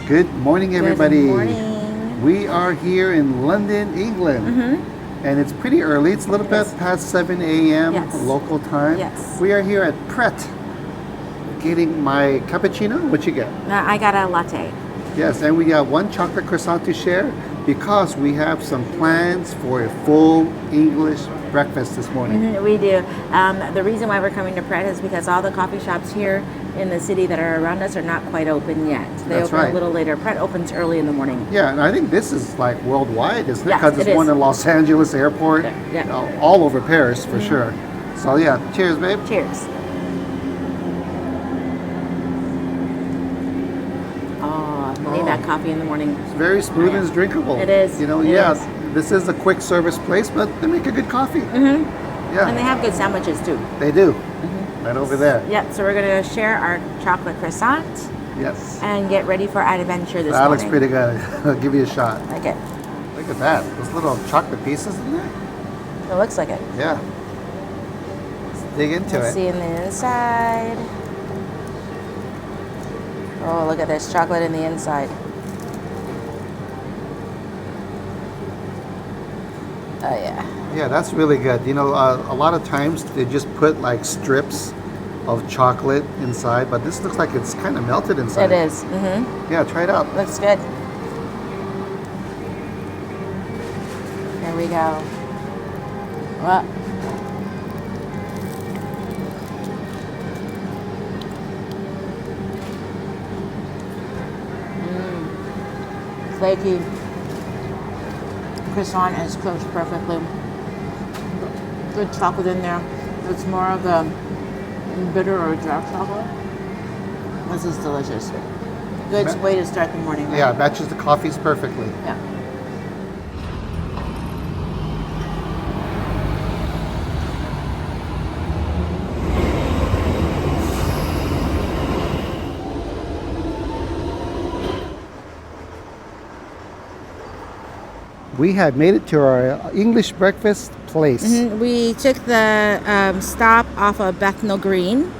Good morning, everybody. Good morning. We are here in London, England. And it's pretty early. It's a little bit past 7 a.m. Yes. local time. Yes. We are here at Pret getting my cappuccino. What you get? I got a latte. Yes, and we got one chocolate croissant to share because we have some plans for a full English breakfast this morning. We do. The reason why we're coming to Pret is because all the coffee shops here in the city that are around us are not quite open yet. They That's open right. a little later. Pret opens early in the morning. Yeah, and I think this is like worldwide, isn't it? Yes, Because it it's one is. in Los Angeles airport, Yeah. all over Paris for sure. So yeah, cheers, babe. Cheers. Oh, I need that coffee in the morning. It's very smooth and it's drinkable. It is. You know, It is. this is a quick service place, but they make a good coffee. Yeah, And they have good sandwiches too. they do. Right over there. Yep, so we're going to share our chocolate croissant Yes. and get ready for adventure this That morning. looks pretty good. I'll give you a shot. Like it. Look at that. Those little chocolate pieces in there. It looks like it. Yeah. Let's dig into Let's it. see in the inside. Oh, look at this chocolate in the inside. Oh, yeah. Yeah, that's really good. You know, a lot of times they just put like strips of chocolate inside, but this looks like it's kind of melted inside. It is. Mm-hmm. Yeah, try it out. Looks good. There we go. Well, flaky. Croissant is cooked perfectly. Good chocolate in there. It's more of a bitter or dark chocolate. This is delicious. Good way to start the morning. Right? Yeah, matches the coffees perfectly. Yeah. We have made it to our English breakfast place. We took the stop off of Bethnal Green.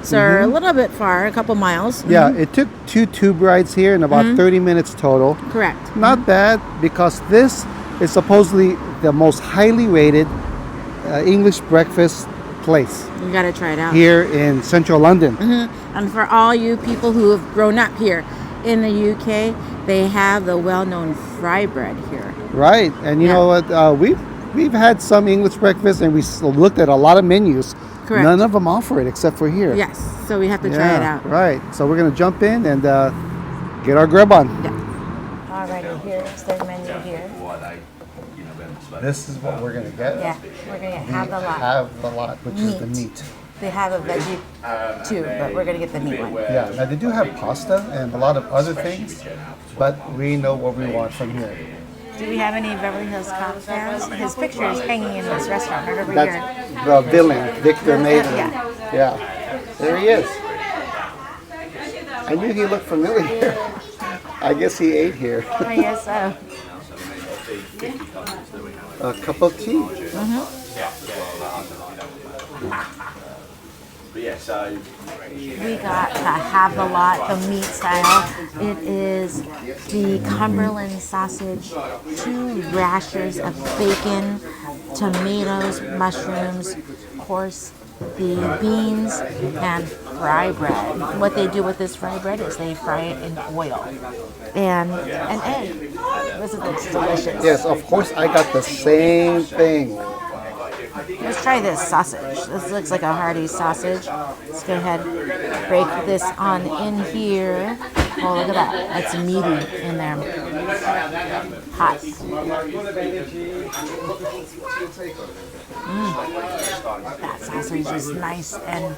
So we're a little bit far, a couple miles. Yeah, it took 2 tube rides here and about 30 minutes total. Correct. Not bad because this is supposedly the most highly rated English breakfast place You got to try it out. here in central London. And for all you people who have grown up here in the UK, they have the well-known fry bread here. Right, and you know what? We've had some English breakfast and we looked at a lot of menus. Correct. None of them offer it except for here. Yes, so we have to try it out. Right, so we're gonna jump in and get our grub on. Yeah. Alrighty, here's their menu here. This is what we're gonna get. Yeah, we're gonna have the lot. Have the lot, which is the meat. They have a veggie too, but we're gonna get the meat one. Yeah, now they do have pasta and a lot of other things, but we know what we want from here. Do we have any Beverly Hills Cop fans? His picture is hanging in this restaurant right over here. That's the villain, Victor Maiden. Yeah. Yeah, there he is. I knew he looked familiar. I guess he ate here. I guess so. A cup of tea. We got to have the lot, the meat style. It is the Cumberland sausage, 2 rashers of bacon, tomatoes, mushrooms, of course, the beans, and fry bread. What they do with this fry bread is they fry it in oil. And an egg. This is delicious. Yes, of course I got the same thing. Let's try this sausage. This looks like a hearty sausage. Let's go ahead, break this on in here. Oh, look at that. That's meaty in there. Hot. That sausage is nice and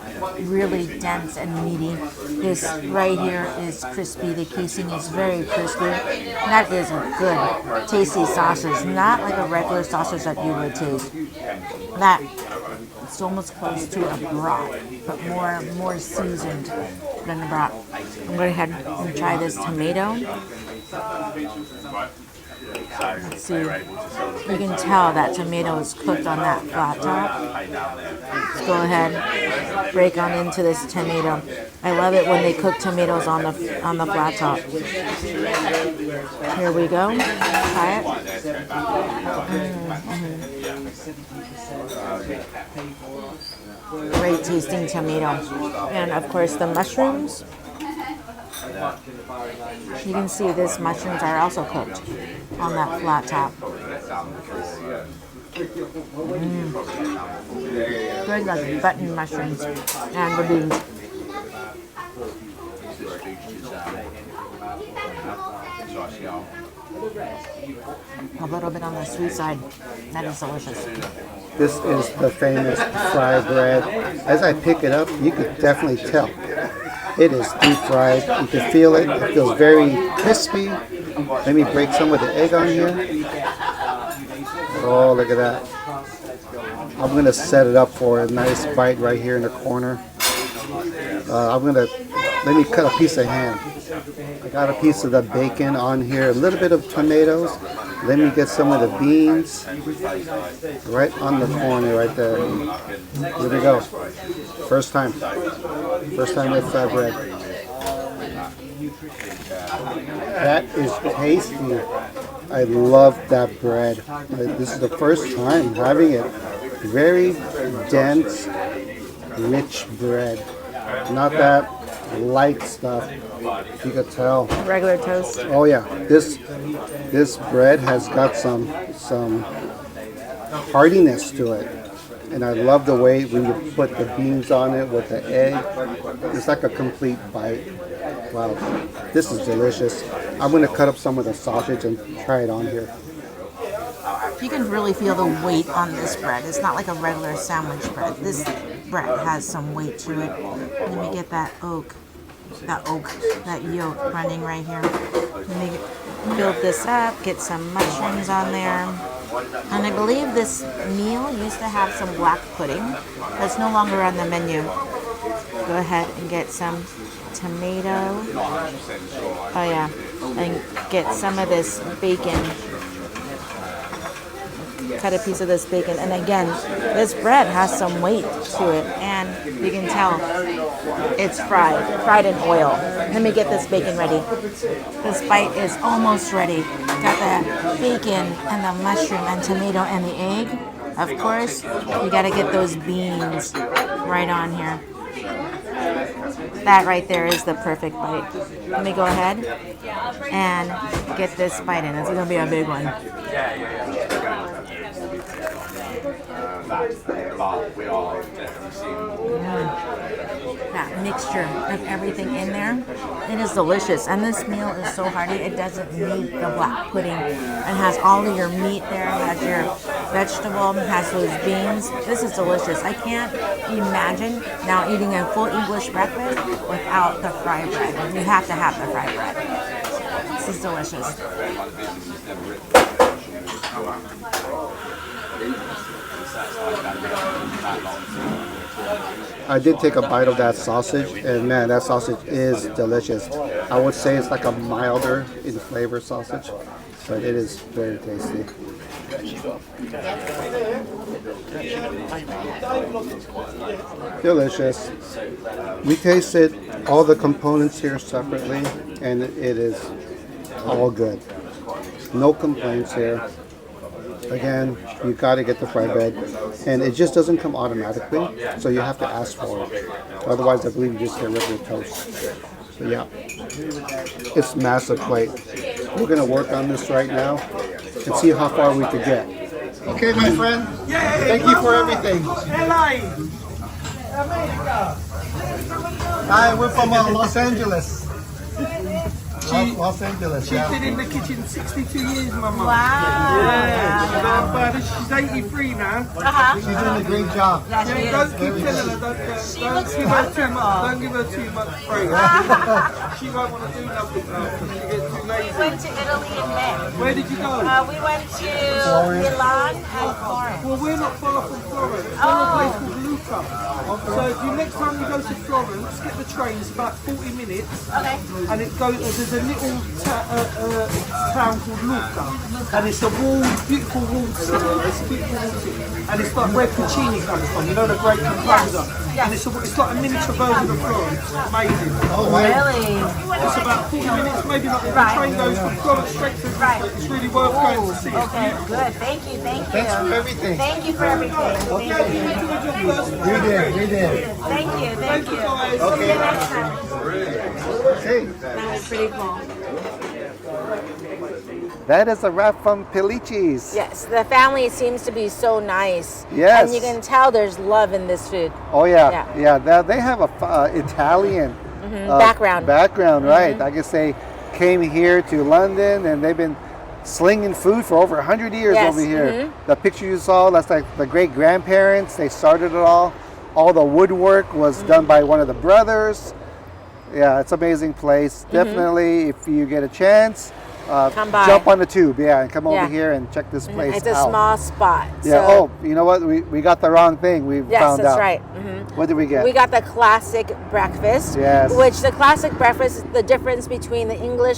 really dense and meaty. This right here is crispy. The casing is very crispy. That is a good, tasty sausage. Not like a regular sausage that you would taste. That it's almost close to a brat, but more seasoned than a brat. I'm going to go ahead and try this tomato. Let's see. You can tell that tomato is cooked on that flat top. Let's go ahead, break on into this tomato. I love it when they cook tomatoes on the flat top. Here we go. Try it. Great tasting tomato. And of course the mushrooms. You can see these mushrooms are also cooked on that flat top. Good, like button mushrooms and the beans. A little bit on the sweet side. That is delicious. This is the famous fry bread. As I pick it up, you could definitely tell. It is deep fried. You can feel it. It feels very crispy. Let me break some of the egg on here. Oh, look at that. I'm going to set it up for a nice bite right here in the corner. Let me cut a piece of ham. I got a piece of the bacon on here, a little bit of tomatoes. Let me get some of the beans right on the corner right there. Here we go. First time with fry bread. That is tasty. I love that bread. This is the first time having it. Very dense, rich bread. Not that light stuff. You could tell. Regular toast. Oh yeah, this bread has got some heartiness to it, and I love the way when you put the beans on it with the egg. It's like a complete bite. Wow, this is delicious. I'm gonna cut up some of the sausage and try it on here. You can really feel the weight on this bread. It's not like a regular sandwich bread. This bread has some weight to it. Let me get that yolk running right here. Let me build this up, get some mushrooms on there. And I believe this meal used to have some black pudding. That's no longer on the menu. Go ahead and get some tomato. Oh yeah, and get some of this bacon. Cut a piece of this bacon, and again, this bread has some weight to it, and you can tell it's fried in oil. Let me get this bacon ready. This bite is almost ready. Got the bacon and the mushroom and tomato and the egg. Of course, you got to get those beans right on here. That right there is the perfect bite. Let me go ahead and get this bite in. It's going to be a big one. That mixture of everything in there, it is delicious. And this meal is so hearty, it doesn't need the black pudding. It has all of your meat there, it has your vegetable, it has those beans. This is delicious. I can't imagine now eating a full English breakfast without the fry bread. You have to have the fry bread. This is delicious. I did take a bite of that sausage, and man, that sausage is delicious. I would say it's like a milder in flavor sausage, but it is very tasty. Delicious. We tasted all the components here separately, and it is all good. No complaints here. Again, you got to get the fry bread, and it just doesn't come automatically, so you have to ask for it. Otherwise, I believe you just get regular toast. So yeah, it's massive plate. We're gonna work on this right now and see how far we could get. Okay, my friend. Thank you for everything. Hi, we're from Los Angeles. Los Angeles. She's been in the kitchen 62 years, Mama. Wow. Yeah. She's 83 now. She's doing a great job. Yeah, she is. Don't keep telling her, don't give her too much. Don't give her too much praise. She won't want to do nothing now because she gets too lazy. We went to Italy in May. Where did you go? We went to Milan and Florence. Well, we're not far from Florence. We're in a place called Lucca. So if you next time you go to Florence, get the train. It's about 40 minutes. Okay. And it goes. There's a little town called Lucca, and it's a beautiful walled city. It's a beautiful walled city, and it's like where Puccini comes from. You know, the great composer. And it's like a miniature version of Florence. Amazing. Really? It's about 40 minutes, maybe not. The train goes from Florence straight to It's really worth going to see. Okay, good. Thank you. Thanks for everything. Thank you for everything. Thank you. We did. Thank you. Guys. See you next time. Hey, That was pretty cool. that is a wrap from Pellicci's. Yes, the family seems to be so nice. Yes. And you can tell there's love in this food. Oh yeah. They have a Italian Background. right? I guess they came here to London and they've been slinging food for over 100 years Yes, over here. The picture you saw, that's like the great grandparents. They started it all. All the woodwork was done by one of the brothers. Yeah, it's an amazing place. Definitely, if you get a chance, Come by. jump on the tube, and come over Yeah. here and check this place It's a out. small spot. Yeah. So, Oh, you know what? We got the wrong thing. We yes, found that's out. right. What did we get? We got the classic breakfast. Yes. Which the classic breakfast, the difference between the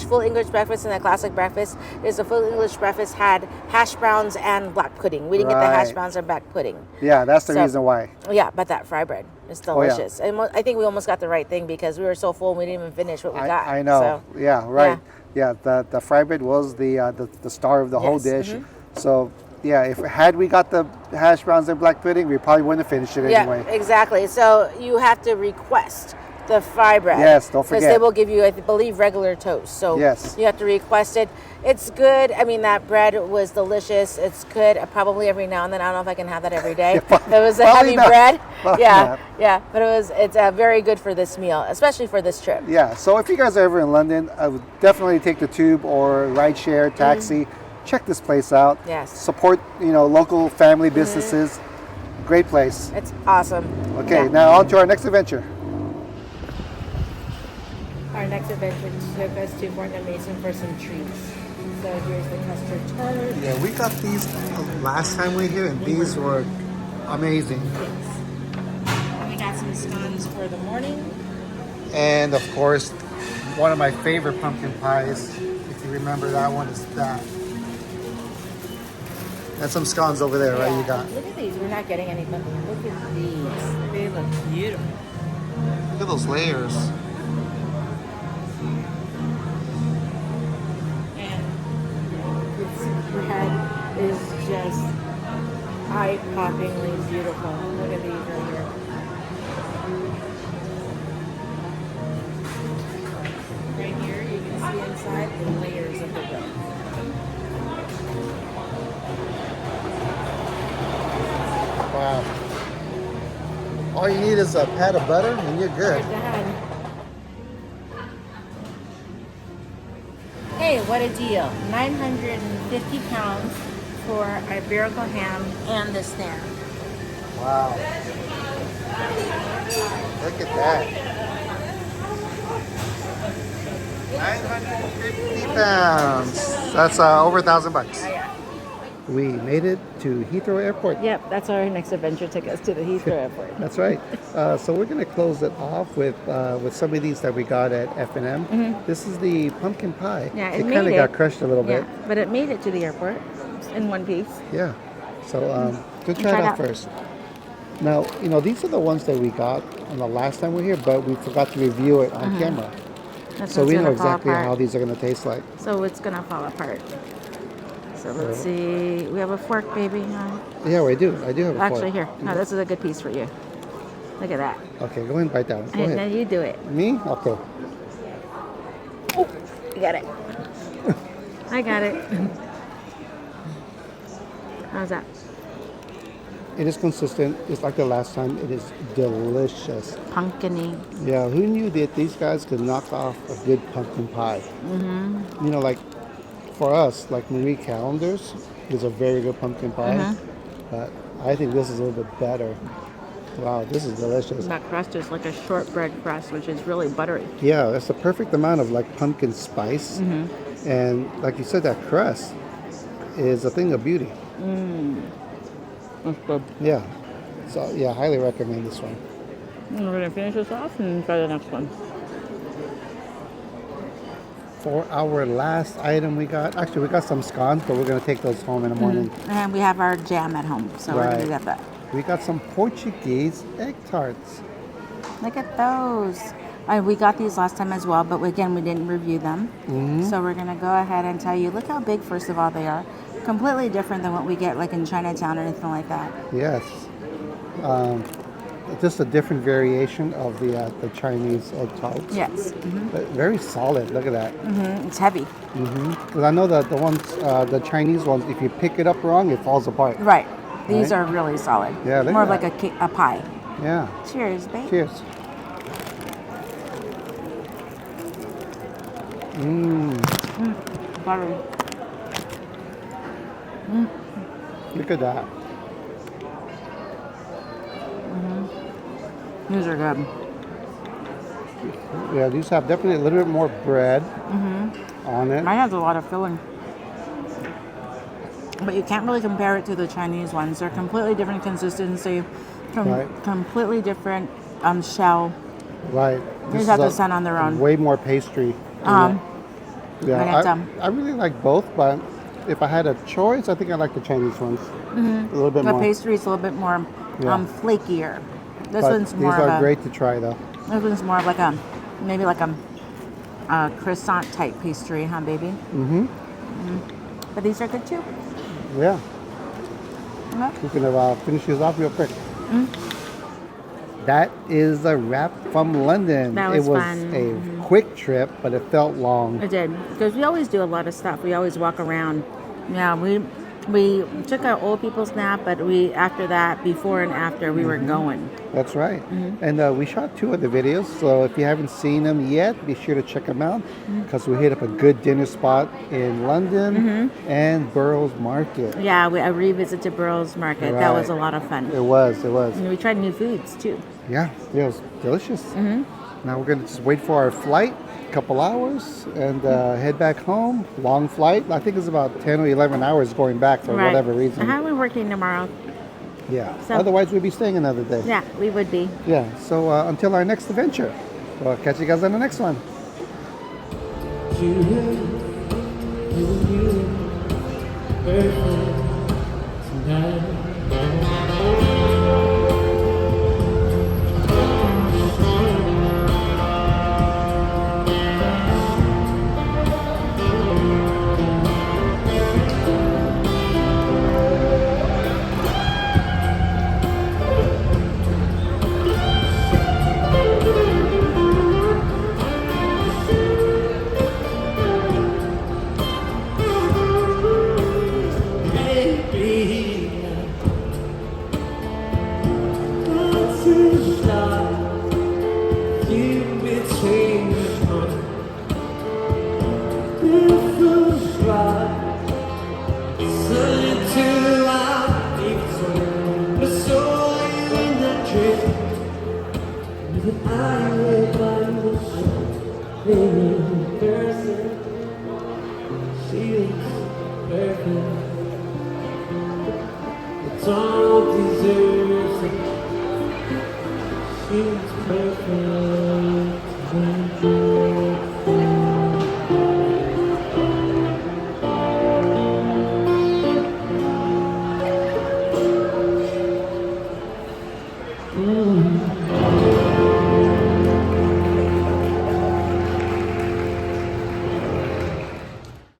full English breakfast and the classic breakfast is the full English breakfast had hash browns and black pudding. We didn't get the hash Right. browns or black pudding. Yeah, that's the So- reason why. Yeah, but that fry bread is Oh, yeah. delicious. And I think we almost got the right thing because we were so full and we didn't even finish what we got. I know. So, Yeah, right. Yeah, the fry bread was the star of the whole Yes, dish. So yeah, had we got the hash browns and black pudding, we probably wouldn't have finished it yeah, anyway. exactly. So you have to request the fry bread. Yes, don't Because forget. they will give you, I believe, regular toast. So Yes. you have to request it. It's good. I mean, that bread was delicious. It's good. Probably every now and then. I don't know if I can have that every day. Yeah, It was a probably heavy not. bread. Probably Yeah, not. yeah. But it's very good for this meal, especially for this trip. Yeah, so if you guys are ever in London, I would definitely take the tube or ride share, taxi. Check this place out. Yes. Support, local family businesses. Great place. It's awesome. Okay, Yeah. now on to our next adventure. Our next adventure took us to Fortnum Mason for some treats. So here's the custard tart. Yeah, we got these last time we were here, and these were amazing. And we got some scones for the morning. And of course, one of my favorite pumpkin pies, if you remember that one, is that. And some scones over there, right? You got. Look at these. We're not getting any, but look at these. They look beautiful. Look at those layers. And this bread is just eye-poppingly beautiful. Look at these right here. Right here, you can see inside the layers of the bread. Wow. All you need is a pat of butter and you're good. Hey, what a deal. 950 pounds for Iberico ham and the stand. Wow. Look at that. 950 pounds. That's over $1,000 bucks. Yeah. We made it to Heathrow Airport. Yep, that's our next adventure. Took us to the Heathrow Airport. That's right. So we're going to close it off with some of these that we got at F&M. This is the pumpkin pie. Yeah, it it kind of made got it. crushed a little bit. Yeah, but it made it to the airport in one piece. Yeah. So go try Try it it out out. first. Now, these are the ones that we got on the last time we were here, but we forgot to review it on camera. That's So what's we know gonna fall exactly apart. how these are going to taste like. So it's gonna fall apart. So let's see. We have a fork, baby. Yeah, I do. I do have a Actually, fork. here. No, this is a good piece for you. Look at that. Okay, go ahead and bite that one. Go And ahead. then you do it. Me? Okay. You got it. I got it. How's that? It is consistent. It's like the last time. It is delicious. Pumpkin-y. Yeah, who knew that these guys could knock off a good pumpkin pie? Mm-hmm. Like for us, like Marie Callender's is a very good pumpkin pie. But I think this is a little bit better. Wow, this is delicious. That crust is like a shortbread crust, which is really buttery. Yeah, it's the perfect amount of like pumpkin spice. And like you said, that crust is a thing of beauty. That's good. Yeah. So yeah, highly recommend this one. And we're gonna finish this off and try the next one. For our last item we got some scones, but we're gonna take those home in the morning. And we have our jam at home, so we're gonna get that. We got some Portuguese egg tarts. Look at those. We got these last time as well, but again, we didn't review them. So we're gonna go ahead and tell you, look how big, first of all, they are. Completely different than what we get like in Chinatown or anything like that. Yes. Just a different variation of the Chinese egg tarts. Yes. But very solid, look at that. It's heavy. Because I know that the ones, the Chinese ones, if you pick it up wrong, it falls apart. Right. These Right. are really solid. Yeah, look more at of like a pie. Yeah. Cheers, babe. Cheers. Buttery. Look at that. These are good. Yeah, these have definitely a little bit more bread on it. Mine has a lot of filling. But you can't really compare it to the Chinese ones. They're completely different consistency, Right. completely different shell. Right. These have to stand on their own. Way more pastry. And it's, I really like both, but if I had a choice, I think I like the Chinese ones a little bit the more. pastry is a little bit more flakier. This But one's more these of are a. great to try, though. This one's more of like a, maybe like a croissant type pastry, huh, baby? But these are good too. Yeah. Okay. We can finish these off real quick. That is a wrap from London. That was it was fun. a quick trip, but it felt long. It did, because we always do a lot of stuff. We always walk around. Yeah, we took our old people's nap, but after that, before and after, we were going. That's right. And we shot 2 of the videos, so if you haven't seen them yet, be sure to check them out, because we hit up a good dinner spot in London and Burroughs Market. Yeah, I revisited Burroughs Market. That was a lot of fun. It was. And we tried new foods too. Yeah, it was delicious. Now we're going to just wait for our flight, a couple hours, and head back home. Long flight. I think it's about 10 or 11 hours going back for whatever reason. How are we working tomorrow? Yeah. So- Otherwise, we'd be staying another day. Yeah, we would be. Yeah. So until our next adventure, we'll catch you guys on the next one. She's perfect.